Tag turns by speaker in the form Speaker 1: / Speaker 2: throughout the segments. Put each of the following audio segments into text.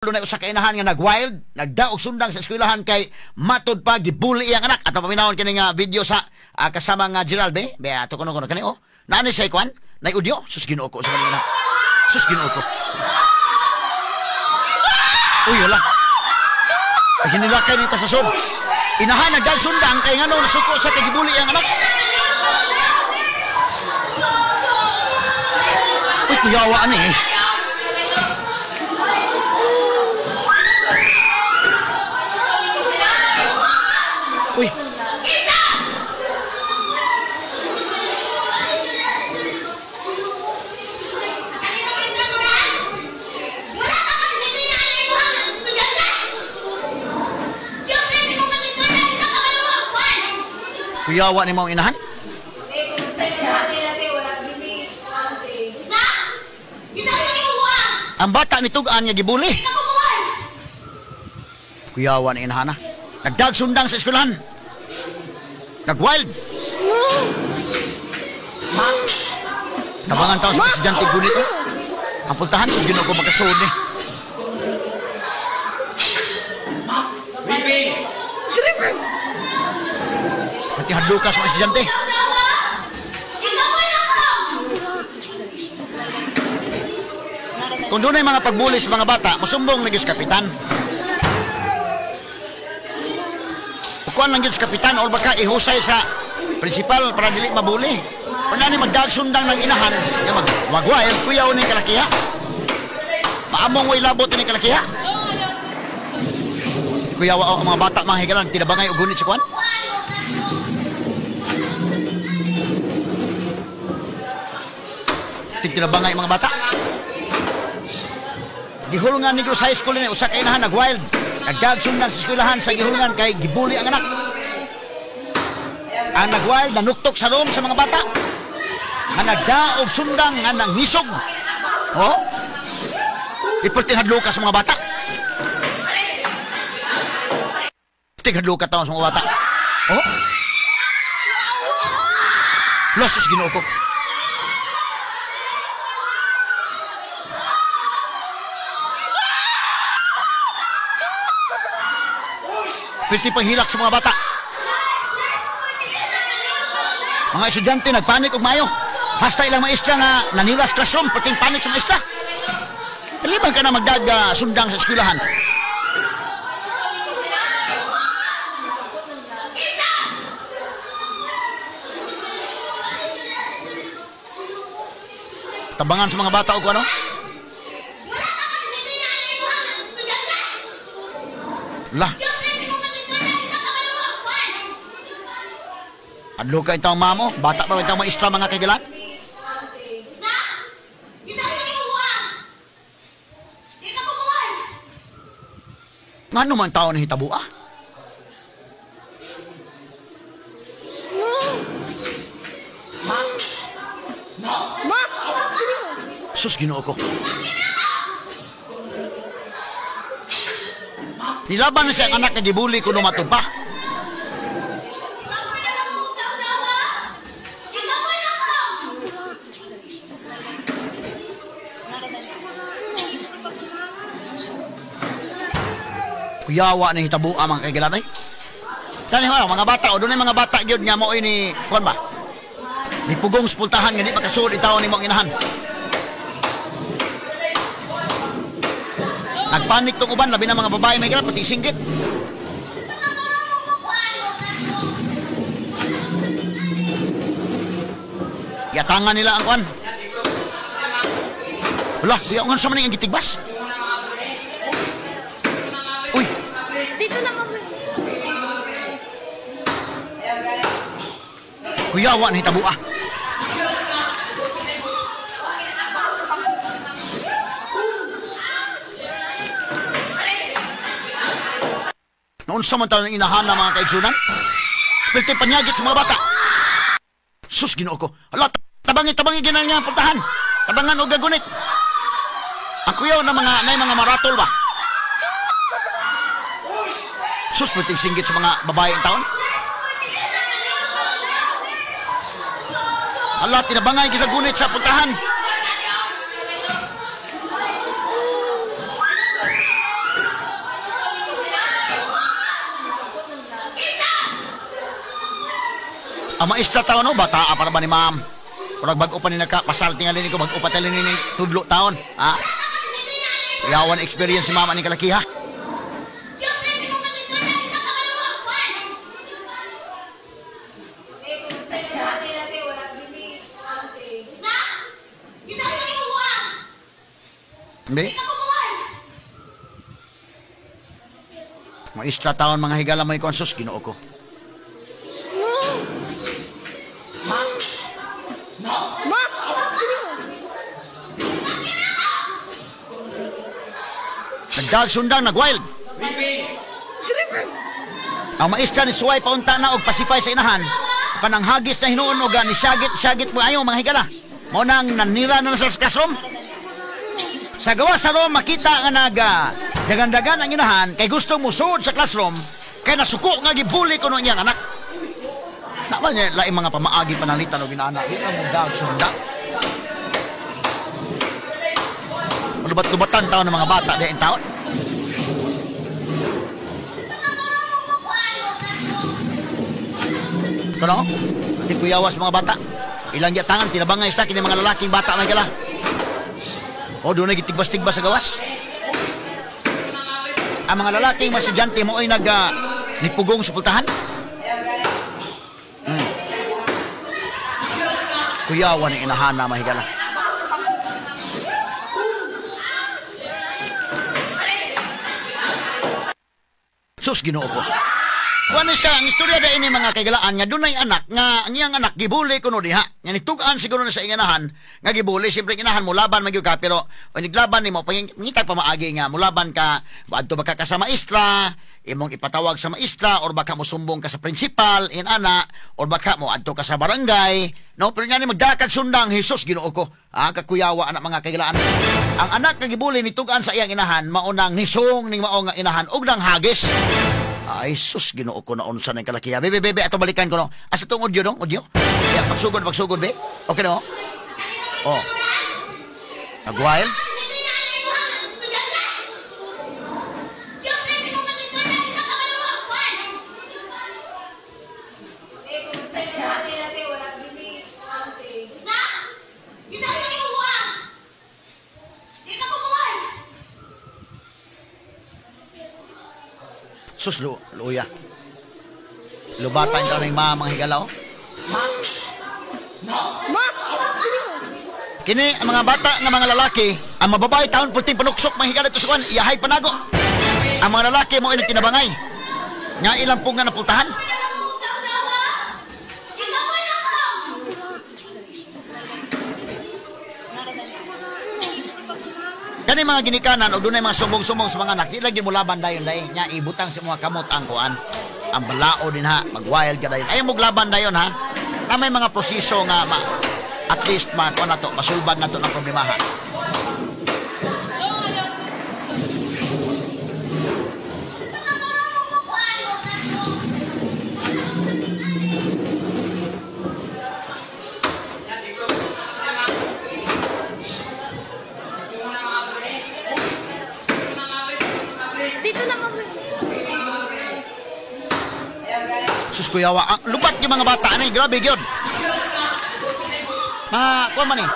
Speaker 1: na usa ka inahan nga nag-wild, nagdaog sundang sa eskwelahan kay matud pa gibuli iyang anak. Ato paminawon kini nga video sa kasama nga Gerald be ato kuno kani nani say kwan nay audio sus Ginoo ko sa kanila. Sus Ginoo ko. Uy wala. Hinilakay ni ta sa sud. Inahan nagdag sundang kay ngano nasuko sa kay gibuli iyang anak. Uy kuyawa ani eh. Uy. Kuyawa ni mong inahan? Ang bata ni tugaan niya gibuli. Kuyawa ni inahan na. Nagdag sundang sa eskwelahan. Nag-wild. Tabangan tao sa estudyante gunit eh. Ang puntahan sa Ginoo ko magkasod eh. Pati hadlukas mga estudyante. Kung doon ay mga pagbulis mga bata, masumbong lagi sa kapitan. Kuan lang yun sa kapitan o baka ihusay sa principal para dili mabuli. Wala ni magdag sundang ng inahan nga magwagway kuyaw ni kalakiha. Paamong way labot ni kalakiha. Kuyawa ang mga bata mga higalan tinabangay og gunit sa kuan. Tinabangay mga bata. Gihulungan ni Negros High School ni usa ka inahan nag-wild. Nagdag sundang sa eskwelahan sa gihulungan kay gibuli ang anak. Ang nag-wild nanuktok sa room sa mga bata. Ang nagdaog sundang nga nangisog. Oh? Iperting hadluka sa mga bata. Iperting hadluka tao sa mga bata. Oh? Lasos Ginoo ko. Pwede panghilak sa mga bata. Mga estudyante nagpanik og mayo. Hasta ilang maestra nga nanilas classroom, pating panik sa maestra. Kaliban ka na magdag sundang sa eskwelahan. Tabangan sa mga bata o kung ano? Lah. Adlo ka itang mamo, bata pa itang maestra mga kaigalan. Ngano man tao na hitabo ah? Sus Ginoo ko. Nilaban na siya ang anak na gibuli kuno matod pa. Kuyawa na hitabo ang mga kaigalan ay. Kani ho mga bata o doon ay mga bata gyud nga mao ni kuan ba? Ni pugong spultahan nga di makasud itaw ni mong inahan. Nagpanik tong uban labi na mga babae may kailan pati singgit. Yatangan nila ang kuan. Wala, kuya ngan sa man ang gitigbas. Kuyawa na hitabo ah. Noon samantala ng inahan ng mga kaigsunan, pilti panyagit sa mga bata. Sus Ginoo ko. Ala, tabangi ginan nga pultahan. Tabangan o gagunit. Ang kuyaw na mga maratol ba? Sus, pilti singgit sa mga babae ang taon. Allah, tinabangay gisagunit sa pultahan. Ang maestra taon no, bata para ba ni ma'am? Kung bago pa ni nakapasal tingali ni ko, bago pa talin ni tudlo taon. Ha? Yawan experience si mama ni kalaki ha? Hindi? Maestra taon mga higala may konsus, ginoo ko. Nagdag sundang, nag-wild. Ang maestra ni Suway paunta na og pasify sa inahan. Kanang hagis na hinuon og ni syagit mo ayaw mga higala. Mo nang nanira na sa classroom. Sa gawa sa room makita nga dagan-dagan ang inahan kay gusto mo suod sa classroom kay nasuko nga gibuli kuno iyang anak. Naman niya laing mga pamaagi panalitan og inaanak. Di ang dag sundang. Lubat-lubatan taon ng mga bata diyan taon. Kuno? Hindi kuyawas mga bata. Ilang tangan tinabangay sa kini mga lalaking bata may gala. O doon na gitigbas-tigbas sa gawas. Ang mga lalaking masidyante mo ay nipugong sa pultahan. Kuyawan ni inahana mahigala. Sus, ginoo ko. Kuan siya, ang istorya da ini mga kagalaan nga dunay anak nga ang iyang anak gibuli kuno diha. Nga nitugan siguro na sa inganahan nga gibuli siyempre inahan mo laban magyud ka pero o niglaban nimo pangitag pamaagi nga mulaban ka adto baka ka sa maestra, imong ipatawag sa maestra or baka mo sumbong ka sa principal inana or baka mo adto ka sa barangay. No, pero nga ni magdakag sundang Hesus ginoo ko. Kakuyawa anak mga kagalaan. Ang anak nga gibuli nitugan sa iyang inahan maunang nisong ning mao nga inahan og nang hagis. Ay, sus, ginoo ko na unsa ng kalakiya. Bebe, ato balikan ko, no? Asa itong audio, no? Audio? Yeah, pagsugod, be? Okay, no? Oh. Nag-wild? Sus, luya. Lubatan ka ng mga higalaw. Kini, ang mga bata ng mga lalaki, ang mababay taon puting panuksok mga higalaw ito sa kuwan, iyahay panago. Ang mga lalaki mo ay nagtinabangay. Nga ilang pong nga napultahan. Kani mga ginikanan o dunay mga sumbong-sumbong sa mga anak, di lagi mo laban dayon dai. Nya ibutang sa mga kamot ang kuan. Ang balao din ha, mag-wild ka dayon. Ayaw mo laban dayon ha. Na may mga proseso nga at least kuan nato, masulbad nato ng problemahan. Kuyawa, ang lubat yung mga bata ni, grabe yun. Kuha man eh.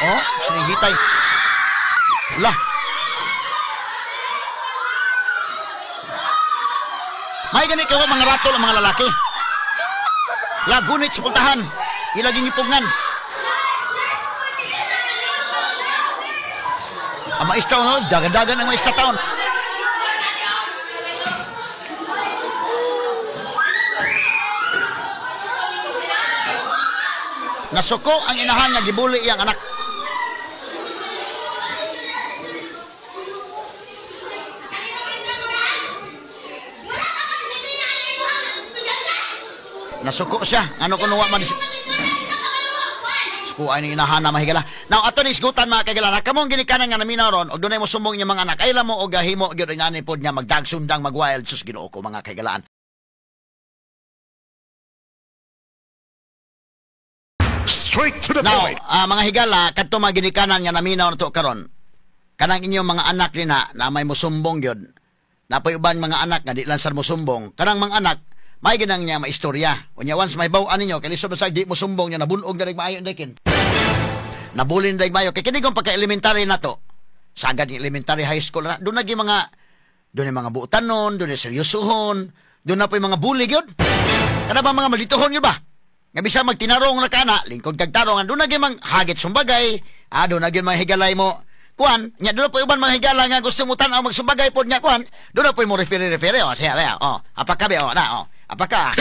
Speaker 1: Oh, sinigitay. Wala. May ganit ka mga ratol ang mga lalaki. Lagunit sa puntahan. Ilaging ipungan. Ang maestra, no? Dagan-dagan ang maestra taon. Nasuko ang inahan nga gibuli iyang anak. Nasuko siya. Ano kung nuwa man kung ay inahana mahigala. Now ato ni isgutan mga kagala, kamong ginikanan nga naminaw ron og dunay mo sumbong niya mga anak. Ay mo og himo gyud nga ni pod nga magdagsundang magwild sus Ginoo ko mga kagalaan.
Speaker 2: Straight to the
Speaker 1: Now,
Speaker 2: point.
Speaker 1: mga higala kadto mga ginikanan nga naminaw nato karon. kanang inyong mga anak ni na may musumbong yun, napoy uban mga anak nga di lang sa musumbong, kanang mga anak, may ginang niya maistorya. Unya once may bawaan ninyo, kay lisod sa di musumbong niya, nabunog na rin maayo dakin. Nabulin na rin maayo. Kay kini kong pagka-elementary na to, sagad yung elementary high school na, doon naging mga buutanon, doon na seryosohon, doon na po yung mga bully yun. Kada ba mga malituhon yun ba? Nga bisa magtinarong na kana, lingkod kag tarong, doon naging mga hagit sumbagay, doon naging mga higalay mo, kuan, nya doon po iban mga higala nga gusto mo tanaw magsumbagay pod nya kuan, doon po mo refere siya ba, apaka be apaka.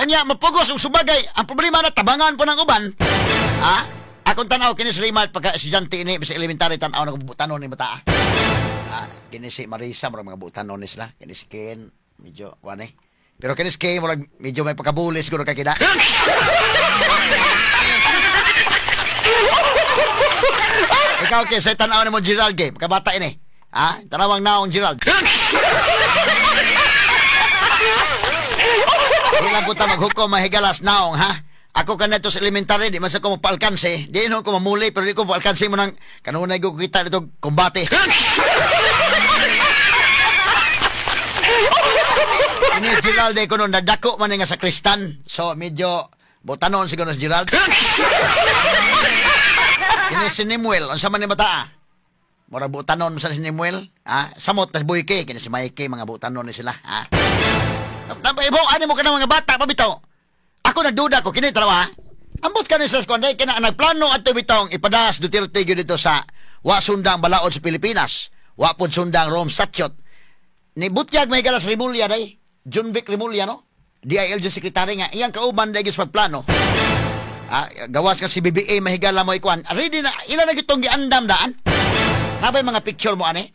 Speaker 1: Unya mapugos og subagay, ang problema na tabangan po ng uban. Akong tanaw kini Slimat pagka estudyante ini bisag elementary tanaw nagbubutan ni bata. Kini si Marisa mga butanon ni sila, kini si Ken medyo kuan eh. Pero kini si Ken medyo may pagkabulis siguro kay kida. Ikaw kay sa tanaw ni mo Gerald game, kabata ini. Tanawang naong Gerald. Ilang puta maghukom mahigalas naong ha. Ako kanito sa elementary, di man sa ko mapaalkanse. Di no ko mamuli, pero di ko mapaalkanse mo nang kanunay ko kita dito kombate. Ini Gerald ko nun, nadako man nga sa Kristan. So, medyo botanon siguro si Gerald. Ini si Nimuel, unsa man ni bata? Mura botanon sa si Nimuel. Samot, tas Boyke, kini si Mikey, mga botanon ni sila. Ibo, ano mo ka ng mga bata, pabitaw? Ako nagduda ko, kini talawa, ambot ka ni sa skonday, kina nagplano at bitong ipadas Duterte dito sa wa sundang balaod sa Pilipinas, wa pod sundang Rome Statute. Ni Butyag may galas Rimulya day, John Vic Rimulya no? DILG secretary nga, iyang kauban day gis pagplano. Gawas ka si BBA mahigala mo ikuan. Ready na, ilan na gitong giandam daan? Nabay mga picture mo ani?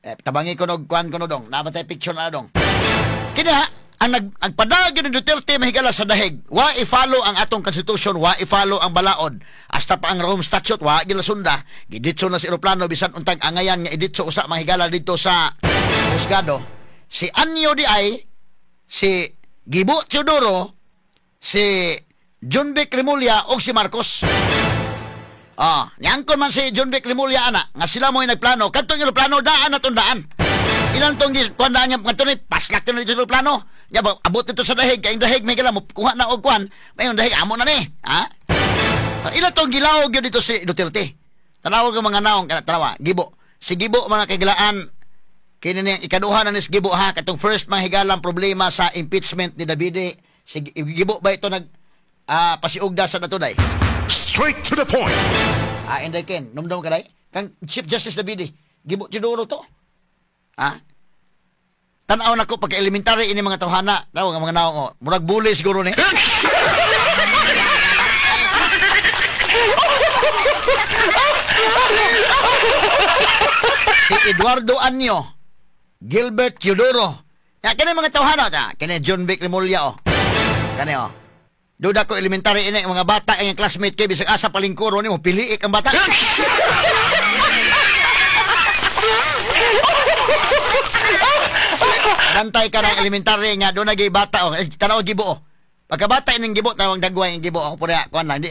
Speaker 1: Tabangi ko no, kuan ko no dong, nabatay picture na dong. Kina, ang nagpadagin ni Duterte mahigala sa dahig, wa i-follow ang atong konstitusyon, wa i-follow ang balaod, hasta pa ang Rome Statute, wa gila sunda, giditso na si aeroplano, bisan untang angayan nga iditso usa mahigala dito sa husgado. Si Anyo di ay, si Gibo Teodoro, si John Vic Rimulya, o si Marcos. Niangkon man si John Vic Rimulya, ana, nga sila mo yung nagplano, kantong aeroplano, daan na tundaan. Ilan tong kuandaan niya kanto ni paslak to dito sa plano. Ya abot dito sa dahig, kay dahig may gala mo kuha na og kuan. Mayon dahig amo na ni, Ilan tong gilawog gyud dito si Duterte. Tanawag ang mga naong kana tanawa, Gibo. Si Gibo mga kaigilaan kini ni ikaduha na ni si Gibo ha, katong first mga higalang problema sa impeachment ni Davide. Si Gibo ba ito nag pasiugda sa natunay?
Speaker 2: Straight to the point.
Speaker 1: Inday Ken, numdum ka day? Kang Chief Justice Davide, Gibo Teodoro to. Tanaw na ko pagka-elementary ini mga tawhana. Tawag ang mga naong murag bully siguro ni. Si Eduardo Anyo, Gilbert Teodoro. Kani mga tawhana ta, kani John Vic Rimulya Kani Duda ko elementary ini mga bata ang classmate kay bisag asa palingkuro nimo piliik ang bata. Bantay ka ng elementary nga doon nagay bata tanaw Gibo pagkabata ining Gibo tawag dagway ang Gibo pura kuan lang di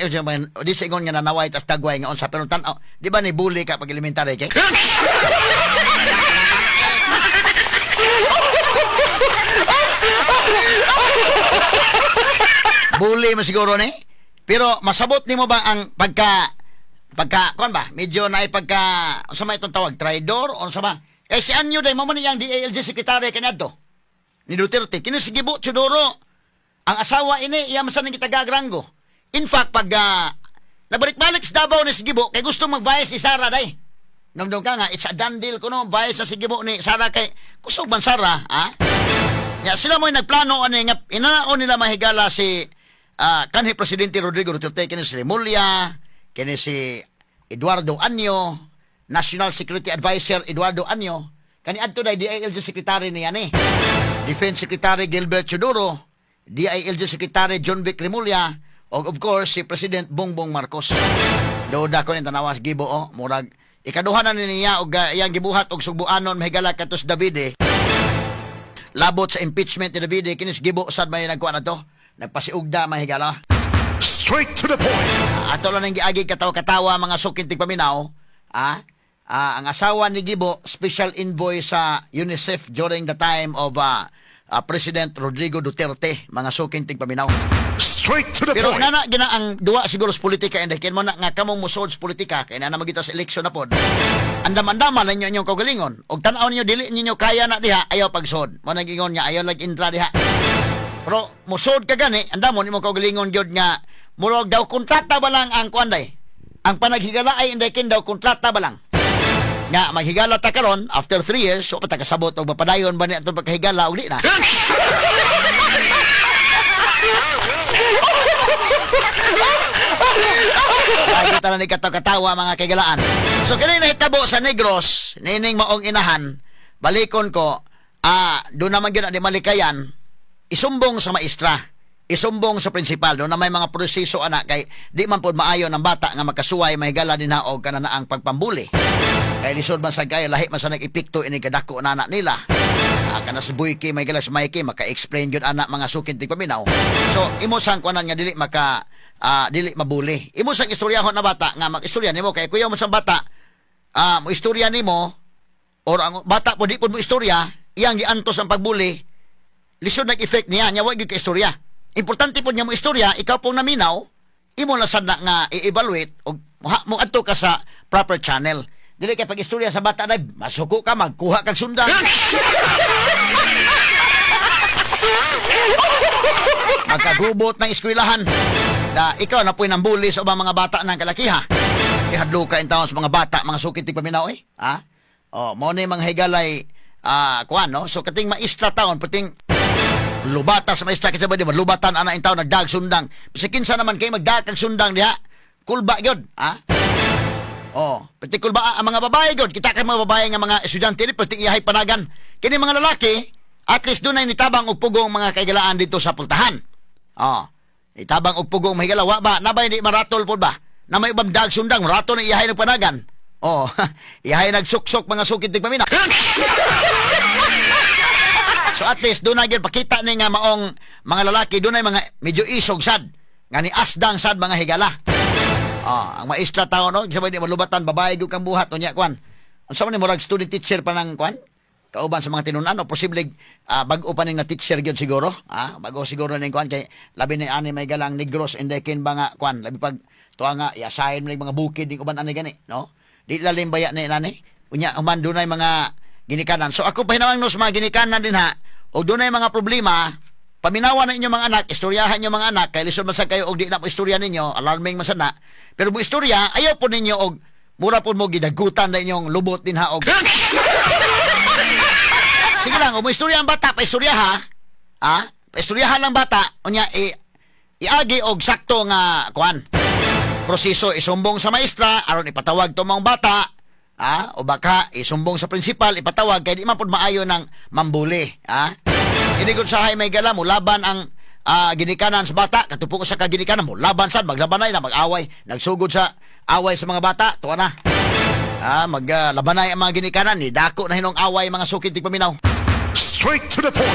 Speaker 1: sigon nga nanaway tas dagway nga unsa pero tan di ba ni bully ka pag elementary kay bully mo siguro ni pero masabot nimo ba ang pagka kuan ba medyo naay pagka unsa may itong tawag traidor o unsa ba. Si Anyo day mo man yang DILG secretary kanadto ni Duterte kini si Gibo Teodoro ang asawa ini iya man sa gitagagrango. In fact pag nabalik-balik sa Davao ni si Gibo kay gusto mag-vice si Sara day. Namdong ka nga it's a done deal kuno vice sa si Gibo ni Sara kay kusog man Sara Ya sila mo nagplano ani nga inaon nila mahigala si kanhi presidente Rodrigo Duterte kini si Rimulya, kini si Eduardo Anyo, National Security Advisor Eduardo Anyo, kani adto day DILG Secretary niya ni. Defense Secretary Gilbert Teodoro, DILG Secretary John Vic Rimulya, o of course si President Bongbong Marcos. Doda ko ni tanawas Gibo murag ikaduha na niya og iyang gibuhat og subuanon mahigala katos Davide. Labot sa impeachment ni Davide kini si Gibo sad may nagkuan ato. nagpasiugda mga higala.
Speaker 2: Straight to the point.
Speaker 1: Ato lang ang giagi katawa-katawa mga sukin tigpaminaw. Ang asawa ni Gibo, special envoy sa UNICEF during the time of President Rodrigo Duterte, mga sukin tigpaminaw.
Speaker 2: Straight to the
Speaker 1: Pero
Speaker 2: point.
Speaker 1: nana gina ang duwa siguro sa politika, and kin mo na nga kamong musod sa politika, kaya na magita sa eleksyon na pod. Andam-andaman na inyong kaugalingon. Og tan-aw ninyo dili ninyo kaya na diha, ayaw pagsod. Mo nagingon niya ayaw intra diha. Pero musod ka gani, andamon imo kaugalingon gyud nga murag daw kontrata ba lang ang kuanday. Ang panaghigala ay inday kin daw kontrata ba lang. Nga maghigala ta karon after 3 years, so patakasabot og mapadayon ba ni atong pagkahigala og di na. Ay, kita na ni katawa mga kagalaan. So, kini nahitabo sa Negros, nining maong inahan, balikon ko, doon naman yun ang malikayan, isumbong sa maestra, isumbong sa prinsipal, doon na may mga proseso anak, kay di man po maayo ng bata nga magkasuway, mahigala din na og kananaang pagpambuli. Kay lisod man sa kaya, lahi man sa nag-ipikto, inigadako na anak nila. Kana sa buyki, mahigala sa mayki, maka-explain yun anak mga sukin tigpaminaw. So, imo sang kuanan nga dili dili mabuli. Imo sang istoryahon na bata nga mag-istorya nimo kay kuya mo sang bata mo istorya nimo or ang bata po di po mo istorya iyang giantos ang pagbuli lisod nag-effect niya nya wa gyud ka istorya. Importante po niya mo istorya ikaw pong naminaw imo lang sad na nga i-evaluate og mo adto ka sa proper channel. Dili kay pag istorya sa bata na masuko ka magkuha kag sundan. Magkagubot ng eskwelahan na ikaw na po'y nambuli sa mga bata ng kalakiha. Ihadlo ka in taon sa mga bata, mga sukit tigpaminaw eh. Mo na yung mga higalay, kuan, no? So, kating maistra taon, pating lubata sa maistra, kasi ba di ba, lubatan ana in taon, nagdag sundang. Kasi kinsa naman kayo magdag kag sundang diha, kulba yun, pati kulba, ang mga babae yun, kita kayo mga babae nga mga estudyante, pati iyahay panagan. Kini mga lalaki, at least doon ay nitabang og pugong mga kaigalaan dito sa pultahan. Itabang og pugong mahigalawa ba? Nabay di maratol po ba? Na may ubang dag sundang, ratol na iyahay ng panagan. Iyahay nagsuksok mga sukit ng pamina. So at least doon na yun, pakita ni nga maong mga lalaki, doon ay mga medyo isog sad. Nga ni asdang sad mga higala. Ang maestra tao, no? Sabay di malubatan, babae yung kang buhat, o niya, kwan. Ang sama ni murag student teacher pa ng kwan? Kauban sa mga tinunan o posible bago pa ning na teacher gyud siguro bago siguro ning kwan kay labi ni ani may galang Negros indekin ba nga kwan labi pag tuwa nga i-assign ning mga bukid ning uban ani gani no di lalim baya ni nani unya human dunay mga ginikanan. So ako pahinawang nos mga ginikanan din ha og dunay mga problema paminawan na inyo mga anak istoryahan inyo mga anak kay lisod man sa kayo og di na mo istorya ninyo alarming man sana pero mo istorya ayaw po ninyo og mura po mo gidagutan na inyong lubot din ha og sige lang, kung istorya ang bata, paistorya ha? Paistoryahan lang bata, unya, iagi og sakto nga, kuan, proseso, isumbong sa maestra, aron ipatawag to mga bata, o baka, isumbong sa prinsipal, ipatawag, kaya di man po maayo ng mambuli, Inigod sa hay may gala mo, laban ang ginikanan sa bata, katupo ko sa kaginikanan mo, laban sad, maglabanay na, mag-away, nagsugod sa away sa mga bata, tuwa na. Maglabanay ang mga ginikanan, ni dako na hinong away mga sukit tigpaminaw.
Speaker 2: Straight to the point.